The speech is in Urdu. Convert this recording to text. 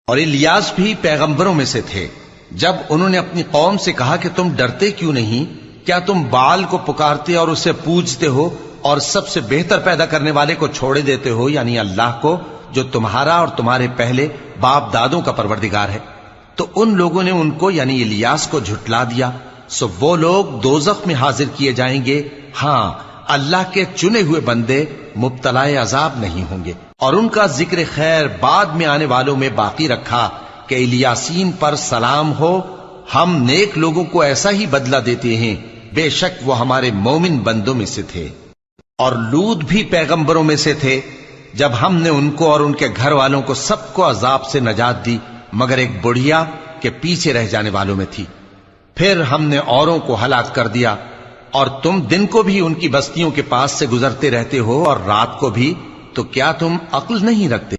اور الیاس بھی پیغمبروں میں سے تھے. جب انہوں نے اپنی قوم سے کہا کہ تم ڈرتے کیوں نہیں؟ کیا تم بال کو پکارتے اور اسے پوجتے ہو اور سب سے بہتر پیدا کرنے والے کو چھوڑے دیتے ہو، یعنی اللہ کو، جو تمہارا اور تمہارے پہلے باپ دادوں کا پروردگار ہے؟ تو ان لوگوں نے ان کو یعنی الیاس کو جھٹلا دیا. سو وہ لوگ دوزخ میں حاضر کیے جائیں گے. ہاں، اللہ کے چنے ہوئے بندے مبتلا عذاب نہیں ہوں گے. اور ان کا ذکر خیر بعد میں آنے والوں میں باقی رکھا کہ الیاسین پر سلام ہو، ہم نیک لوگوں کو ایسا ہی بدلہ دیتے ہیں، بے شک وہ ہمارے مومن بندوں میں سے تھے. اور لوط بھی پیغمبروں میں سے تھے. جب ہم نے ان کو اور ان کے گھر والوں کو سب کو عذاب سے نجات دی مگر ایک بڑھیا کہ پیچھے رہ جانے والوں میں تھی. پھر ہم نے اوروں کو ہلاک کر دیا. اور تم دن کو بھی ان کی بستیوں کے پاس سے گزرتے رہتے ہو اور رات کو بھی، تو کیا تم عقل نہیں رکھتے؟